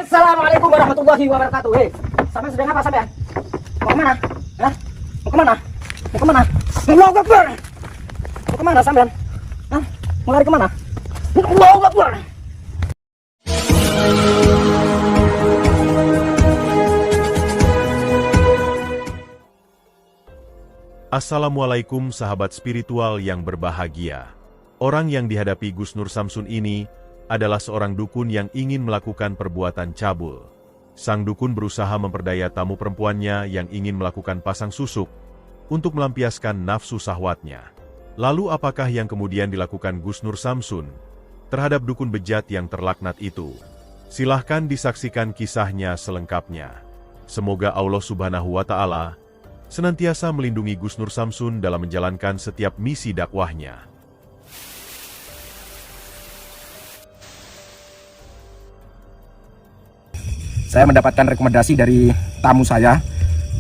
Assalamualaikum warahmatullahi wabarakatuh. Hei, sampean sedang apa sampean? Mau kemana? Hah? Mau kemana? Mau kemana? Allahu Akbar. Mau kemana sampean? Hah? Mau lari kemana? Allahu Akbar. Assalamualaikum sahabat spiritual yang berbahagia. Orang yang dihadapi Gus Nur Samsun ini adalah seorang dukun yang ingin melakukan perbuatan cabul. Sang dukun berusaha memperdaya tamu perempuannya yang ingin melakukan pasang susuk untuk melampiaskan nafsu syahwatnya. Lalu apakah yang kemudian dilakukan Gus Nur Samsun terhadap dukun bejat yang terlaknat itu? Silahkan disaksikan kisahnya selengkapnya. Semoga Allah Subhanahu wa Ta'ala senantiasa melindungi Gus Nur Samsun dalam menjalankan setiap misi dakwahnya. Saya mendapatkan rekomendasi dari tamu saya.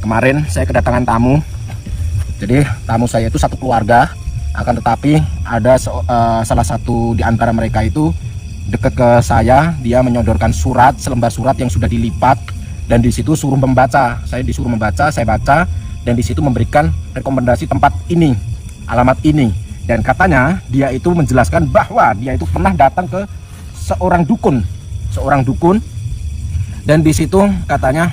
Kemarin saya kedatangan tamu. Jadi tamu saya itu satu keluarga. Akan tetapi ada salah satu di antara mereka itu dekat ke saya. Dia menyodorkan surat, selembar surat yang sudah dilipat. Dan di situ suruh membaca. Saya disuruh membaca, saya baca. Dan di situ memberikan rekomendasi tempat ini, alamat ini. Dan katanya dia itu menjelaskan bahwa dia itu pernah datang ke seorang dukun. Dan di situ katanya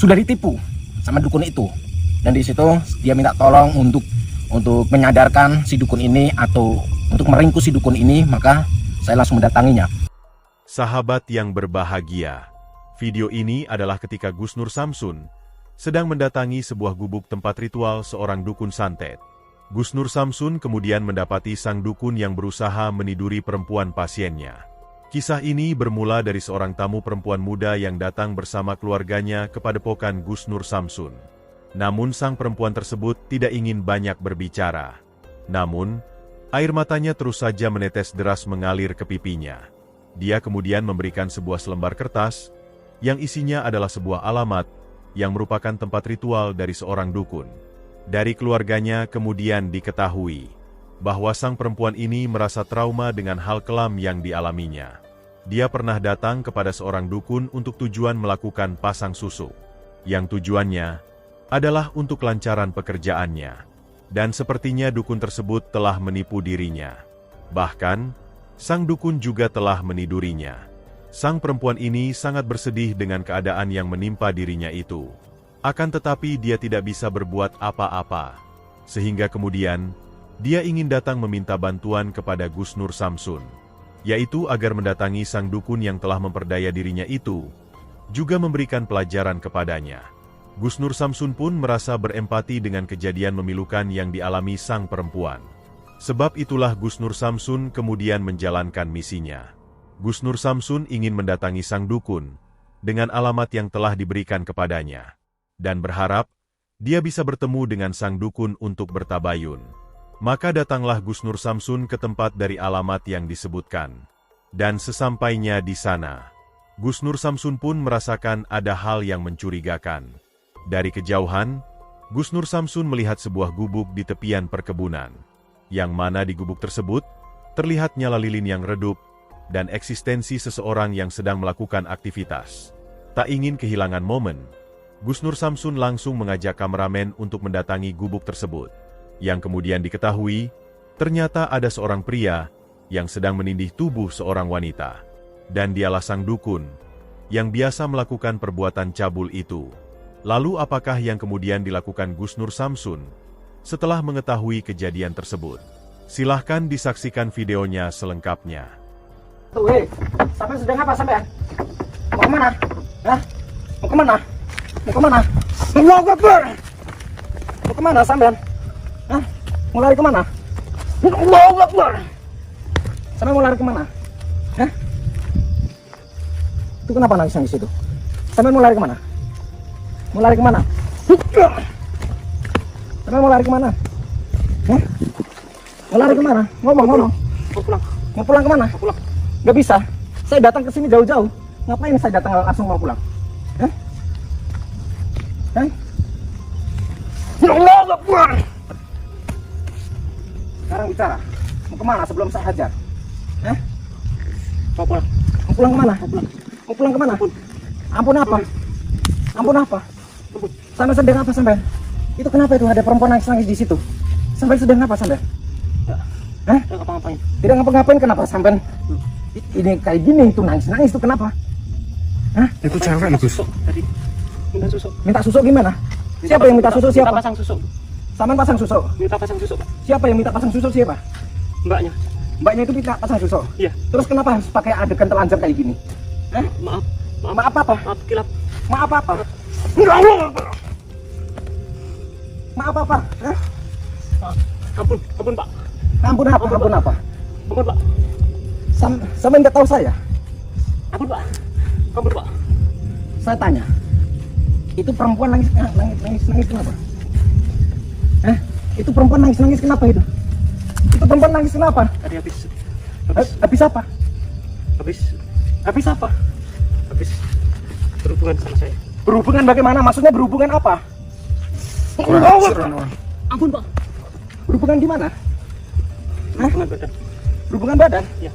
sudah ditipu sama dukun itu. Dan di situ dia minta tolong untuk menyadarkan si dukun ini atau untuk meringkus si dukun ini. Maka saya langsung mendatanginya. Sahabat yang berbahagia, video ini adalah ketika Gus Nur Samsun sedang mendatangi sebuah gubuk tempat ritual seorang dukun santet. Gus Nur Samsun kemudian mendapati sang dukun yang berusaha meniduri perempuan pasiennya. Kisah ini bermula dari seorang tamu perempuan muda yang datang bersama keluarganya ke padepokan Gus Nur Samsun. Namun sang perempuan tersebut tidak ingin banyak berbicara. Namun, air matanya terus saja menetes deras mengalir ke pipinya. Dia kemudian memberikan sebuah selembar kertas, yang isinya adalah sebuah alamat, yang merupakan tempat ritual dari seorang dukun. Dari keluarganya kemudian diketahui bahwa sang perempuan ini merasa trauma dengan hal kelam yang dialaminya. Dia pernah datang kepada seorang dukun untuk tujuan melakukan pasang susuk, yang tujuannya adalah untuk kelancaran pekerjaannya. Dan sepertinya dukun tersebut telah menipu dirinya. Bahkan, sang dukun juga telah menidurinya. Sang perempuan ini sangat bersedih dengan keadaan yang menimpa dirinya itu. Akan tetapi dia tidak bisa berbuat apa-apa. Sehingga kemudian, dia ingin datang meminta bantuan kepada Gus Nur Samsun, yaitu agar mendatangi sang dukun yang telah memperdaya dirinya itu, juga memberikan pelajaran kepadanya. Gus Nur Samsun pun merasa berempati dengan kejadian memilukan yang dialami sang perempuan. Sebab itulah Gus Nur Samsun kemudian menjalankan misinya. Gus Nur Samsun ingin mendatangi sang dukun, dengan alamat yang telah diberikan kepadanya, dan berharap dia bisa bertemu dengan sang dukun untuk bertabayun. Maka datanglah Gus Nur Samsun ke tempat dari alamat yang disebutkan. Dan sesampainya di sana, Gus Nur Samsun pun merasakan ada hal yang mencurigakan. Dari kejauhan, Gus Nur Samsun melihat sebuah gubuk di tepian perkebunan, yang mana di gubuk tersebut, terlihat nyala lilin yang redup, dan eksistensi seseorang yang sedang melakukan aktivitas. Tak ingin kehilangan momen, Gus Nur Samsun langsung mengajak kameramen untuk mendatangi gubuk tersebut. Yang kemudian diketahui, ternyata ada seorang pria yang sedang menindih tubuh seorang wanita. Dan dialah sang dukun, yang biasa melakukan perbuatan cabul itu. Lalu apakah yang kemudian dilakukan Gus Nur Samsun setelah mengetahui kejadian tersebut? Silahkan disaksikan videonya selengkapnya. Hei, sampean sedang apa sampean? Mau kemana? Hah? Mau kemana? Mau kemana? Allahu Akbar. Mau kemana sampean? Hah? Mau lari kemana? Allahu Akbar. Sampai mau lari kemana? Hah? Itu kenapa nangis di situ? Sampai mau lari kemana? Mau lari kemana? Sampai mau lari kemana? Hah? Mau lari kemana? Ngomong. Mau pulang. Mau pulang kemana? Mau pulang. Gak bisa. Saya datang ke sini jauh-jauh. Ngapain saya datang langsung mau pulang? Hah? Hah? Allahu Akbar. Sekarang bicara. Mau kemana sebelum saya hajar? Hah? Mau pulang. Mau pulang kemana? Mau pulang kemana? Ampun apa? Ampun apa? Sampai sedang apa sampai? Itu kenapa itu ada perempuan nangis di situ? Sampai sedang apa sampai? Hah? Tidak ngapa-ngapain. Tidak ngapa-ngapain, kenapa sampai ini kayak gini itu nangis itu kenapa? Hah? Itu cewek loh, Gus. Tadi minta susu. Minta susu gimana? Siapa yang minta susu siapa? Minta pasang susu. Sampai pasang susu. Minta pasang susu, Pak. Siapa yang minta pasang susu siapa? Mbaknya. Mbaknya itu minta pasang susu. Iya. Terus kenapa harus pakai adegan telanjang kayak gini? Hah? Maaf. Maaf apa? Maaf kilap. Maaf apa? Maaf apa? Hah? Ampun, ampun, Pak. Ampun apa? Ampun apa? Ampun, Pak. Sampai nggak tahu saya? Ampun, Pak. Ampun, Pak. Saya tanya. Itu perempuan nangis kenapa? Hah? Itu perempuan nangis kenapa itu? Itu perempuan nangis kenapa? Tadi habis Habis apa? habis apa? Habis berhubungan sama saya. Berhubungan bagaimana? Maksudnya berhubungan apa? Ampun, Pak. Berhubungan di mana? Hah? Berhubungan badan. Berhubungan badan? Iya.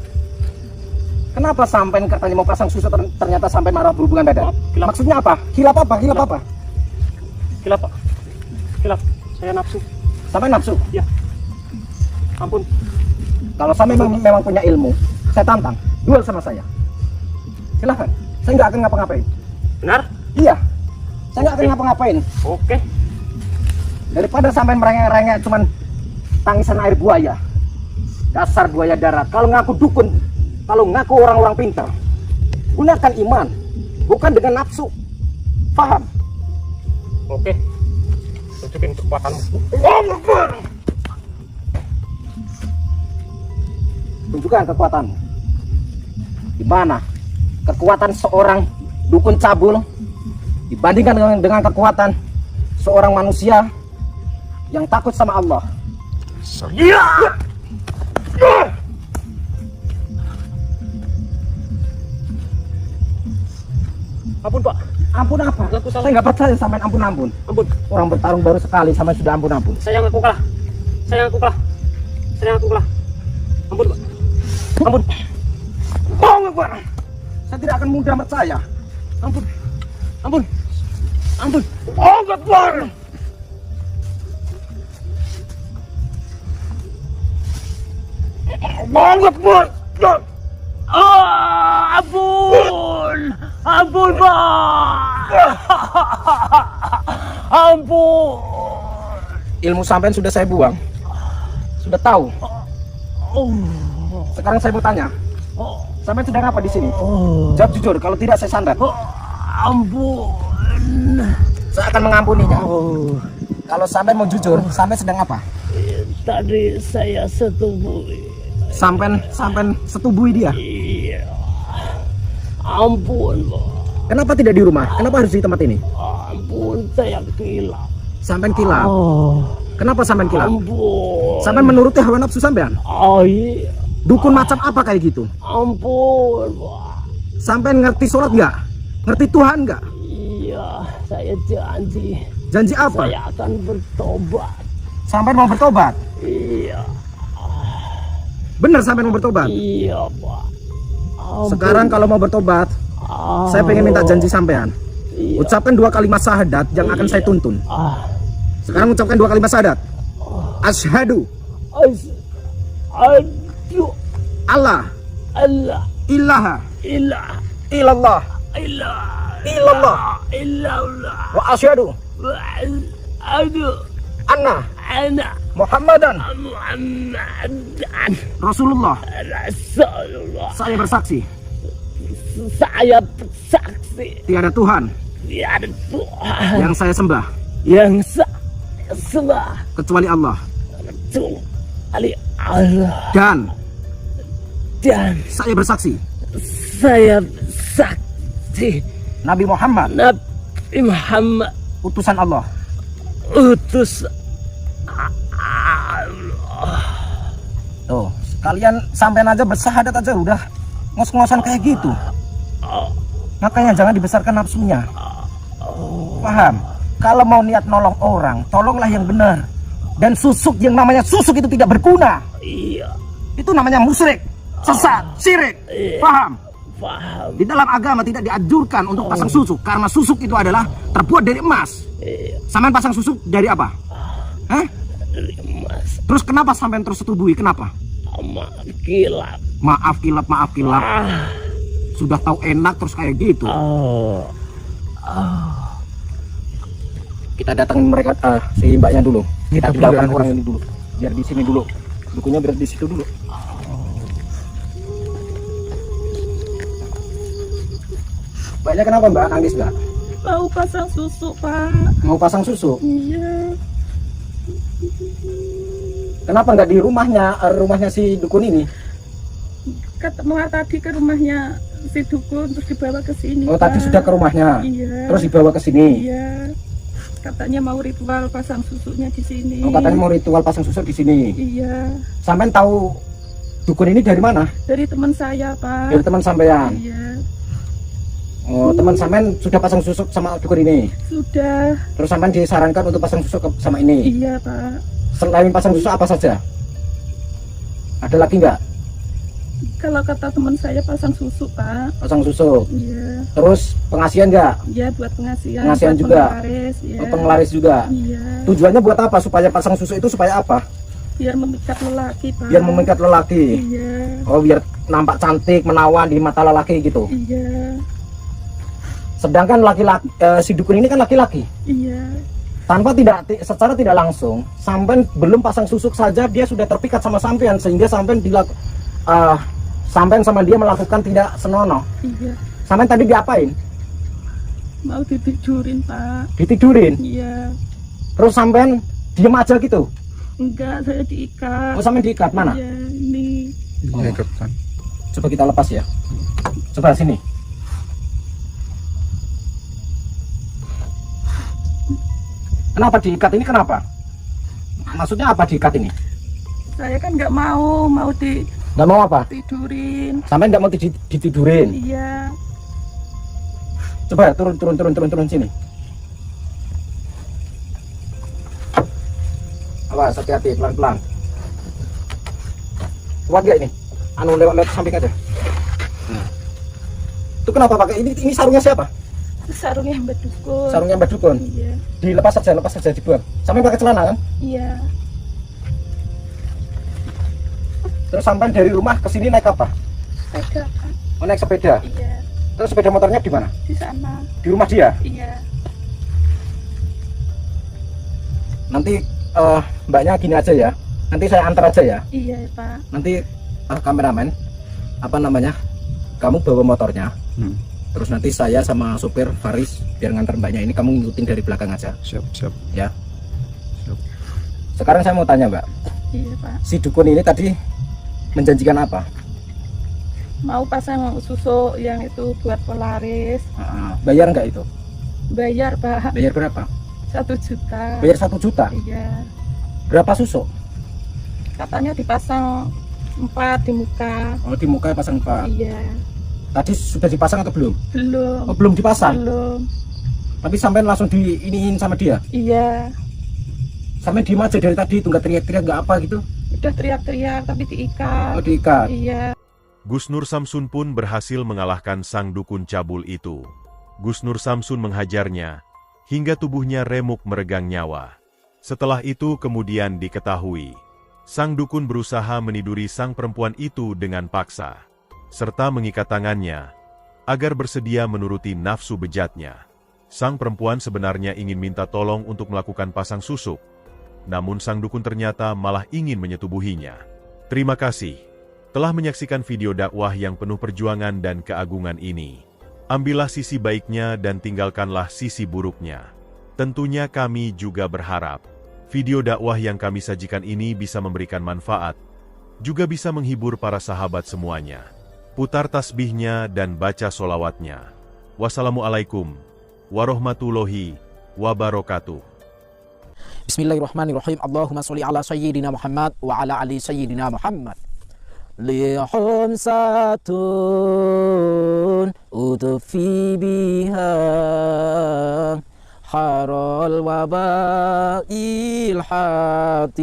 Kenapa sampai katanya mau pasang susu ternyata sampai marah berhubungan badan? Maaf, kilap. Maksudnya apa? Kilap apa? Kilap apa? Kilap, Pak. Kilap. Saya nafsu. Sampai nafsu? Iya. Ampun. Kalau saya memang punya ilmu, saya tantang, duel sama saya. Silahkan, saya nggak akan ngapa-ngapain. Benar? Iya, saya nggak akan ngapa-ngapain. Oke. Daripada sampai merengek-rengek cuman tangisan air buaya. Dasar buaya darat. Kalau ngaku dukun, kalau ngaku orang-orang pintar, gunakan iman, bukan dengan nafsu. Paham? Oke. Tunjukin kekuatanmu. Tunjukkan kekuatanmu. Di mana kekuatan seorang dukun cabul dibandingkan dengan kekuatan seorang manusia yang takut sama Allah. Ampun, Pak. Ampun apa? Aku salah. Saya nggak percaya sampai ampun-ampun. Ampun. Orang bertarung baru sekali sampai sudah ampun-ampun. Saya ngaku kalah. Saya ngaku kalah. Saya ngaku kalah. Ampun, Pak. Ampun. Bohong, Pak. Saya tidak akan mudah percaya. Ampun. Ampun. Ampun. Oh, Akbar. Bohong, Akbar. Ampun. Ampun, Pak. Ampun. Ilmu sampean sudah saya buang. Sudah tahu. Sekarang saya mau tanya. Sampean sedang apa di sini? Jawab jujur, kalau tidak saya sandat. Ampun. Saya akan mengampuninya. Kalau sampean mau jujur, sampean sedang apa? Tadi saya setubui. Sampean setubui dia. Iya. Ampun, Pak. Kenapa tidak di rumah? Kenapa harus di tempat ini? Ampun, saya kilap. Sampean kilap. Kenapa sampean kilap? Ampun. Sampean menuruti hawa nafsu sampean. Oh iya. Dukun macam apa kayak gitu? Ampun, Pak. Sampean ngerti sholat nggak? Ngerti Tuhan nggak? Iya, saya janji. Janji apa? Saya akan bertobat. Sampean mau bertobat? Iya. Bener sampean mau bertobat? Iya, Pak. Ampun. Sekarang kalau mau bertobat, saya pengen minta janji sampean. Iya. Ucapkan 2 kalimat syahadat yang akan saya tuntun. Sekarang ucapkan 2 kalimat syahadat. Asyhadu Aduh. Allah Allah. ilaha Ilah. illallah Ilah. illallah Ilallah. wa asyhadu Aduh. anna Anak Muhammadan Muhammadan Rasulullah. Rasulullah. Saya bersaksi Saya bersaksi. tiada Tuhan Tiada Tuhan yang saya sembah yang saya sembah kecuali Allah, kecuali Allah, dan dan saya bersaksi saya bersaksi Nabi Muhammad Nabi Muhammad utusan Allah. utus Tuh, kalian sampean aja bersyahadat aja udah ngos-ngosan kayak gitu. Makanya jangan dibesarkan nafsunya. Paham? Kalau mau niat nolong orang, tolonglah yang benar. Dan susuk yang namanya susuk itu tidak berguna. Iya. Itu namanya musyrik, sesat, syirik. Paham? paham. Di dalam agama tidak dianjurkan untuk pasang susuk karena susuk itu adalah terbuat dari emas. Iya, Sampean pasang susuk dari apa? Hah? dari emas. Terus kenapa sampean tersetubui? Kenapa? Sama kilap. Maaf kilap, maaf kilap. Ah. Sudah tahu enak terus kayak gitu. Oh. Kita datangin mereka si mbaknya dulu. Kita tinggalkan orang ini dulu. Biar di sini dulu. Dukunnya biar di situ dulu. Mbaknya kenapa mbak? Nangis mbak? Mau pasang susu, Pak. Mau pasang susu? Iya. Kenapa nggak di rumahnya si dukun ini? Ketemu tadi ke rumahnya si dukun terus dibawa ke sini. Oh tadi Pak. sudah ke rumahnya. Iya. Terus dibawa ke sini. Iya. Katanya mau ritual pasang susunya di sini. Oh katanya mau ritual pasang susu di sini. Iya. Sampean tahu dukun ini dari mana? Dari teman saya, Pak. Dari teman sampean. Iya. Oh teman sampean sudah pasang susu sama dukun ini. Sudah. Terus sampean disarankan untuk pasang susu sama ini. Iya, Pak. Selain pasang susu apa saja? Ada lagi nggak? Kalau kata teman saya pasang susu, Pak. Pasang susu. Iya. Terus pengasihan nggak? Iya, buat pengasihan. Pengasihan buat juga? Penglaris, iya. Oh, penglaris juga. Iya. Tujuannya buat apa? Supaya pasang susu itu supaya apa? Biar memikat lelaki, Pak. Biar memikat lelaki. Iya. Oh biar nampak cantik, menawan di mata lelaki gitu. Iya. Sedangkan laki-laki si dukun ini kan laki-laki. Iya. Tanpa secara tidak langsung, sampean belum pasang susuk saja dia sudah terpikat sama sampean sehingga sampean sampean sama dia melakukan tidak senonoh. Iya. Sampean tadi diapain? Mau ditidurin, Pak. Ditidurin. Iya. Terus sampean diem aja gitu. Enggak, saya diikat. Oh sampean diikat mana? Iya, ini. Oh. Coba kita lepas ya. Coba sini. Kenapa diikat ini? Kenapa? Maksudnya apa diikat ini? Saya kan nggak mau Nggak mau apa? ditidurin. Sampai nggak mau ditidurin. Iya. Coba turun sini. Awas, hati-hati, pelan-pelan. Kuat gak ini? Anu lewat samping aja. Itu kenapa pakai ini sarungnya siapa? Sarungnya Mbak Dukun. Sarungnya Mbak Dukun. Iya. Dilepas saja dibuang. Sampai pakai celana kan? Iya. Terus sampai dari rumah ke sini naik apa? Sepeda, Pak. Oh, naik sepeda. Iya. Terus sepeda motornya di mana? Di sana. Di rumah dia. Iya. Nanti mbaknya gini aja ya. Nanti saya antar aja ya. Iya, Pak. Nanti kameramen apa namanya? Kamu bawa motornya. Terus nanti saya sama supir Faris biar ngantar mbaknya ini kamu ngikutin dari belakang aja. Siap. Ya. Sekarang saya mau tanya mbak, Iya, Pak. si dukun ini tadi menjanjikan apa? Mau pasang susu yang itu buat polaris. Bayar nggak itu? Bayar, Pak. Bayar berapa? 1 juta. Bayar 1 juta. Iya. Berapa susuk? Katanya dipasang 4 di muka. Oh di muka pasang pak. Iya. Tadi sudah dipasang atau belum? Belum. Oh belum dipasang. Belum. Tapi sampai langsung diiniin sama dia. Iya. Sampai diem aja dari tadi itu nggak teriak-teriak nggak apa gitu. Udah teriak-teriak tapi diikat. Oh diikat. Iya. Gus Nur Samsun pun berhasil mengalahkan sang dukun cabul itu. Gus Nur Samsun menghajarnya, hingga tubuhnya remuk meregang nyawa. Setelah itu kemudian diketahui, sang dukun berusaha meniduri sang perempuan itu dengan paksa, serta mengikat tangannya, agar bersedia menuruti nafsu bejatnya. Sang perempuan sebenarnya ingin minta tolong untuk melakukan pasang susuk, namun sang dukun ternyata malah ingin menyetubuhinya. Terima kasih telah menyaksikan video dakwah yang penuh perjuangan dan keagungan ini. Ambillah sisi baiknya dan tinggalkanlah sisi buruknya. Tentunya kami juga berharap video dakwah yang kami sajikan ini bisa memberikan manfaat, juga bisa menghibur para sahabat semuanya. Putar tasbihnya dan baca solawatnya. Wassalamualaikum warahmatullahi wabarakatuh. Bismillahirrahmanirrahim. Allahumma sholli ala sayyidina Muhammad wa ala ali sayyidina Muhammad. Lihum satun utufi biha harol wabail hatimah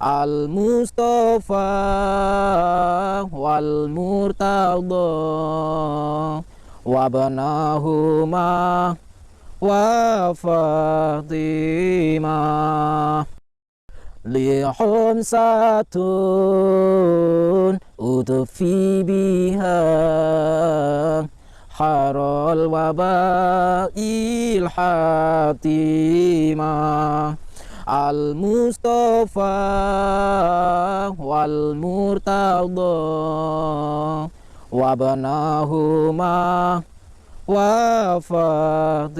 Al-Mustafa wal Murtada wa banahuma wa Fatimah li humsatun udfi biha haral wabail hatimah Al-Mustafa wal Murtada wa banahuma wa Fatimah